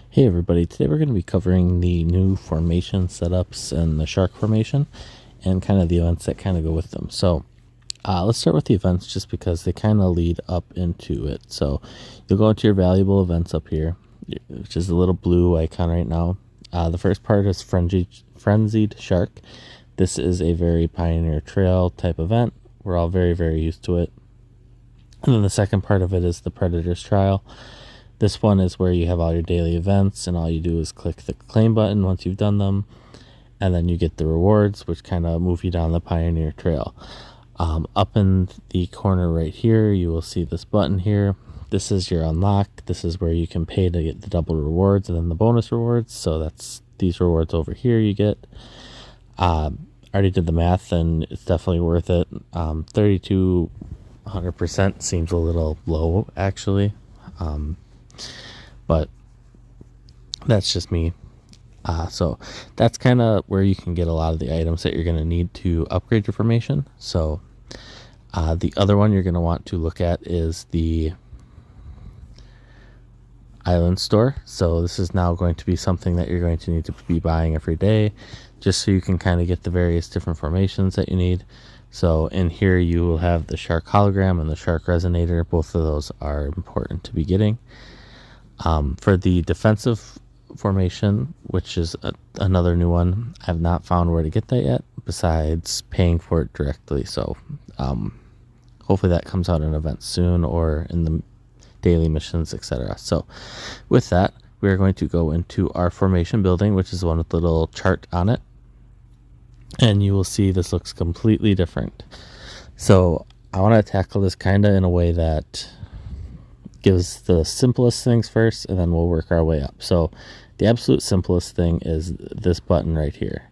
Hey everybody, today we're going to be covering the new formation setups and the shark formation and kind of the events that kind of go with them. So let's start with the events just because they kind of lead up into it. So you'll go into your valuable events up here, which is the little blue icon right now. The first part is Frenzied Shark. This is a very Pioneer Trail type event. We're all very, very used to it. And then the second part of it is the Predator's Trial. This one is where you have all your daily events, and all you do is click the claim button once you've done them, and then you get the rewards, which kind of move you down the Pioneer Trail. Up in the corner right here, you will see this button here. This is your unlock. This is where you can pay to get the double rewards and then the bonus rewards. So that's these rewards over here you get. I already did the math, and it's definitely worth it. 3,200% seems a little low, actually. But that's just me. So that's kind of where you can get a lot of the items that you're going to need to upgrade your formation. So the other one you're going to want to look at is the island store. So this is now going to be something that you're going to need to be buying every day, just so you can kind of get the various different formations that you need. So in here you will have the shark hologram and the shark resonator. Both of those are important to be getting. For the defensive formation, which is another new one, I have not found where to get that yet besides paying for it directly. So hopefully that comes out in events soon or in the daily missions, etc. So with that, we are going to go into our formation building, which is the one with the little chart on it. And you will see this looks completely different. So I want to tackle this kind of in a way that gives the simplest things first, and then we'll work our way up. So the absolute simplest thing is this button right here.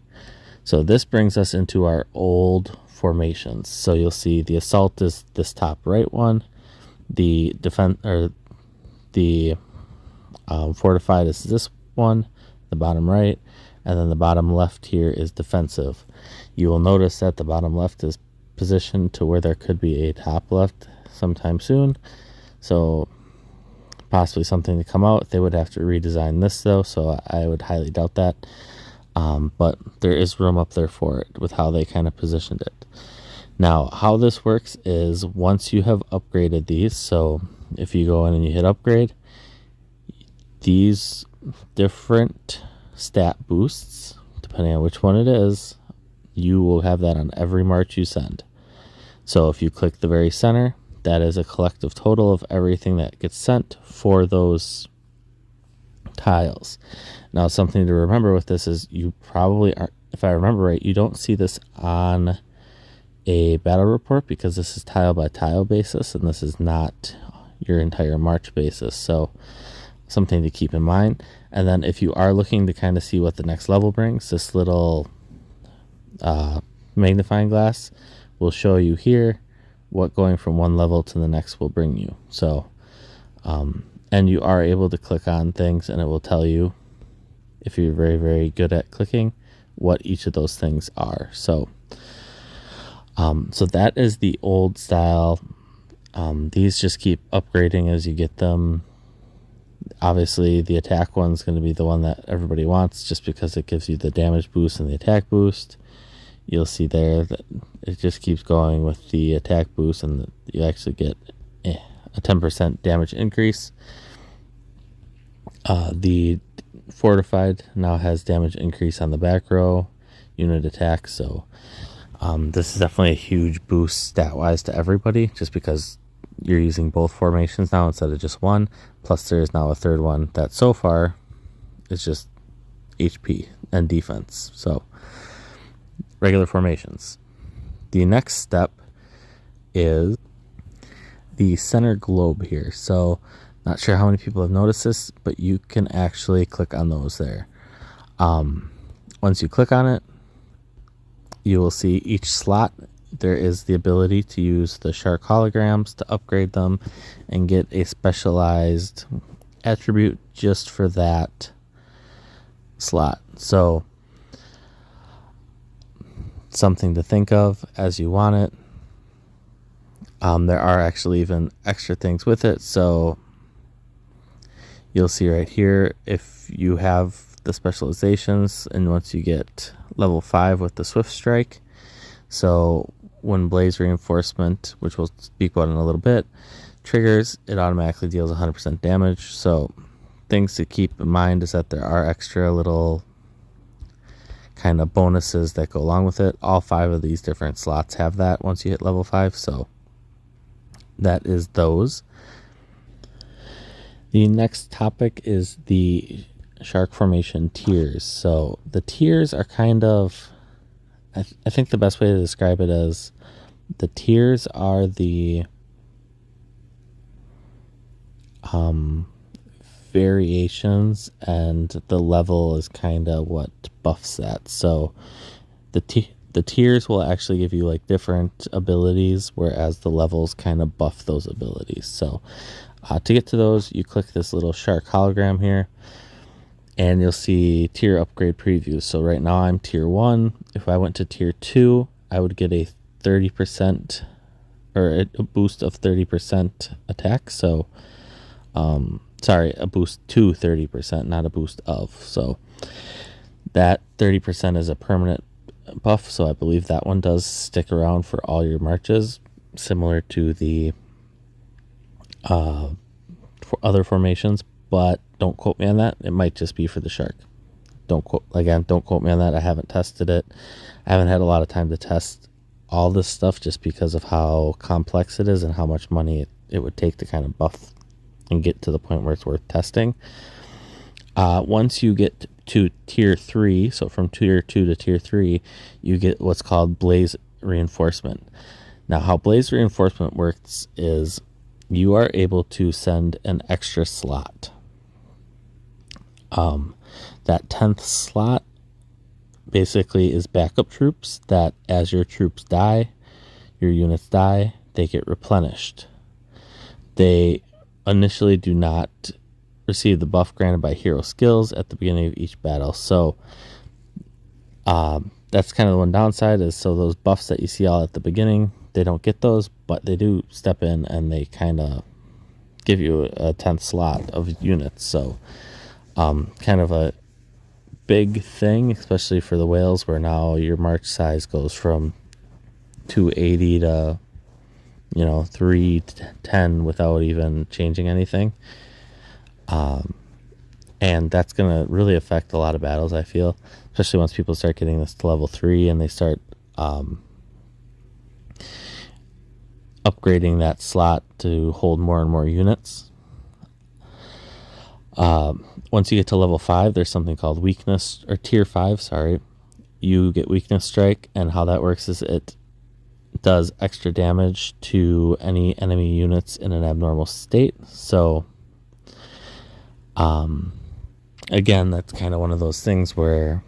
So this brings us into our old formations. So you'll see the assault is this top right one, the defense or the fortified is this one, the bottom right, and then the bottom left here is defensive. You will notice that the bottom left is positioned to where there could be a top left sometime soon. So possibly something to come out. They would have to redesign this though, so I would highly doubt that. But there is room up there for it with how they kind of positioned it. Now, how this works is once you have upgraded these, so if you go in and you hit upgrade, these different stat boosts, depending on which one it is, you will have that on every march you send. So if you click the very center, that is a collective total of everything that gets sent for those tiles. Now, something to remember with this is you probably are, if I remember right, you don't see this on a battle report because this is tile by tile basis and this is not your entire march basis. So something to keep in mind. And then if you are looking to kind of see what the next level brings, this little magnifying glass will show you here what going from one level to the next will bring you. So and you are able to click on things and it will tell you, if you're very, very good at clicking, what each of those things are. So so that is the old style. These just keep upgrading as you get them. Obviously the attack one's going to be the one that everybody wants just because it gives you the damage boost and the attack boost. You'll see there that it just keeps going with the attack boost, and you actually get a 10% damage increase. The fortified now has damage increase on the back row unit attack. So this is definitely a huge boost stat wise to everybody, just because you're using both formations now instead of just one. Plus there is now a third one that so far is just HP and defense. So regular formations. The next step is the center globe here. So not sure how many people have noticed this, but you can actually click on those there. Once you click on it, you will see each slot. There is the ability to use the shark holograms to upgrade them and get a specialized attribute just for that slot. So something to think of as you want it. There are actually even extra things with it. So you'll see right here if you have the specializations, and once you get level 5 with the Swift Strike, so when Blaze Reinforcement, which we'll speak about in a little bit, triggers, it automatically deals 100% damage. So things to keep in mind is that there are extra little kind of bonuses that go along with it. All 5 of these different slots have that once you hit level 5, so that is those. The next topic is the Shark Formation tiers. So the tiers are kind of, I think the best way to describe it is the tiers are the variations, and the level is kind of what buffs that. So the tiers will actually give you like different abilities, whereas the levels kind of buff those abilities. So to get to those, you click this little shark hologram here, and you'll see tier upgrade preview. So right now I'm tier 1. If I went to tier 2, I would get a 30% or a boost of 30% attack. So sorry, a boost to 30%, not a boost of. So that 30% is a permanent buff, so I believe that one does stick around for all your marches, similar to the other formations, but don't quote me on that. It might just be for the shark. Don't quote me on that. I haven't tested it. I haven't had a lot of time to test all this stuff just because of how complex it is and how much money it would take to kind of buff and get to the point where it's worth testing. Once you get to tier 3, so from tier 2 to tier 3, you get what's called Blaze Reinforcement. Now, how Blaze Reinforcement works is you are able to send an extra slot. That 10th slot basically is backup troops that, as your troops die, your units die, they get replenished. They initially do not receive the buff granted by hero skills at the beginning of each battle. So that's kind of the one downside, is so those buffs that you see all at the beginning, they don't get those, but they do step in and they kind of give you a 10th slot of units. So kind of a big thing, especially for the whales, where now your march size goes from 280 to 310 without even changing anything. And that's going to really affect a lot of battles, I feel, especially once people start getting this to level 3 and they start upgrading that slot to hold more and more units. Once you get to level 5, there's something called weakness, or tier 5, sorry. You get weakness strike, and how that works is it does extra damage to any enemy units in an abnormal state. So again, that's kind of one of those things where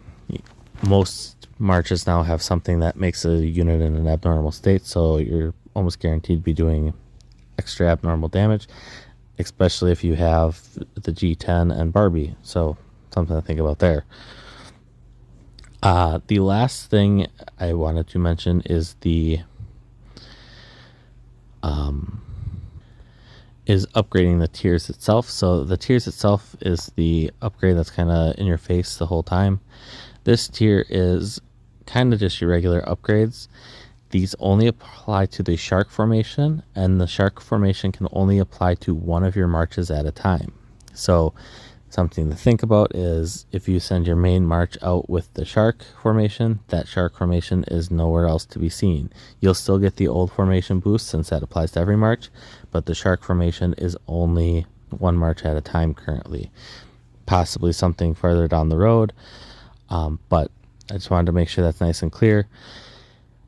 most marches now have something that makes a unit in an abnormal state, so you're almost guaranteed to be doing extra abnormal damage, especially if you have the G10 and Barbie. So something to think about there. The last thing I wanted to mention is is upgrading the tiers itself. So the tiers itself is the upgrade that's kind of in your face the whole time. This tier is kind of just your regular upgrades. These only apply to the shark formation, and the shark formation can only apply to one of your marches at a time. So something to think about is if you send your main march out with the shark formation, that shark formation is nowhere else to be seen. You'll still get the old formation boost since that applies to every march, but the shark formation is only one march at a time currently. Possibly something further down the road, but I just wanted to make sure that's nice and clear.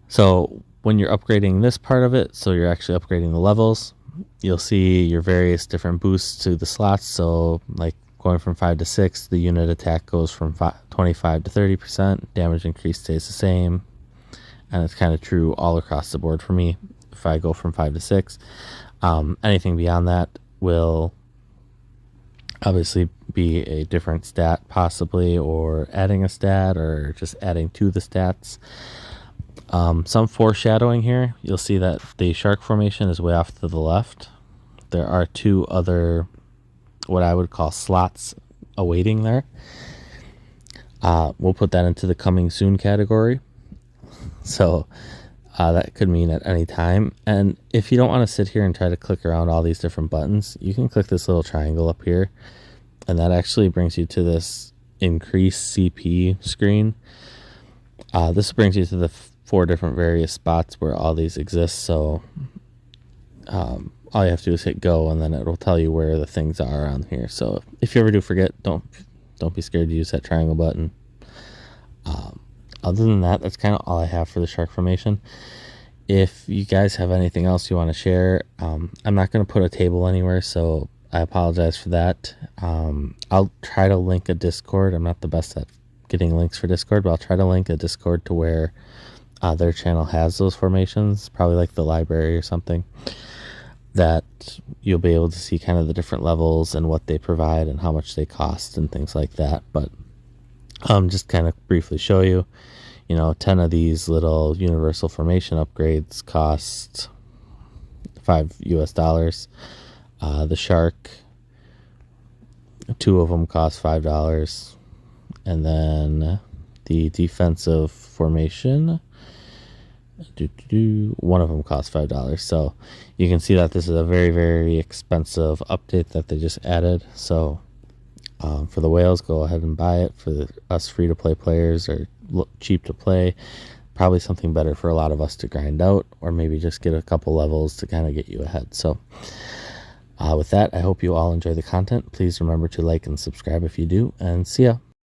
So when you're upgrading this part of it, so you're actually upgrading the levels, you'll see your various different boosts to the slots. So like going from 5 to 6, the unit attack goes from 25 to 30%, damage increase stays the same, and it's kind of true all across the board for me if I go from 5 to 6. Anything beyond that will obviously be a different stat possibly, or adding a stat, or just adding to the stats. Some foreshadowing here, you'll see that the shark formation is way off to the left. There are two other what I would call slots awaiting there. We'll put that into the coming soon category. So that could mean at any time. And if you don't want to sit here and try to click around all these different buttons, you can click this little triangle up here, and that actually brings you to this increase CP screen. This brings you to the 4 different various spots where all these exist. So all you have to do is hit go, and then it'll tell you where the things are on here. So if you ever do forget, don't be scared to use that triangle button. Other than that, that's kind of all I have for the shark formation. If you guys have anything else you want to share, I'm not going to put a table anywhere, so I apologize for that. I'll try to link a Discord. I'm not the best at getting links for Discord, but I'll try to link a Discord to where their channel has those formations, probably like the library or something, that you'll be able to see kind of the different levels and what they provide and how much they cost and things like that. But just kind of briefly show you, 10 of these little universal formation upgrades cost $5 US. The shark, 2 of them cost $5, and then the defensive formation, 1 of them costs $5. So you can see that this is a very, very expensive update that they just added. So for the whales, go ahead and buy it. For us free-to-play players or cheap to play, probably something better for a lot of us to grind out, or maybe just get a couple levels to kind of get you ahead. So with that, I hope you all enjoy the content. Please remember to like and subscribe if you do, and see ya.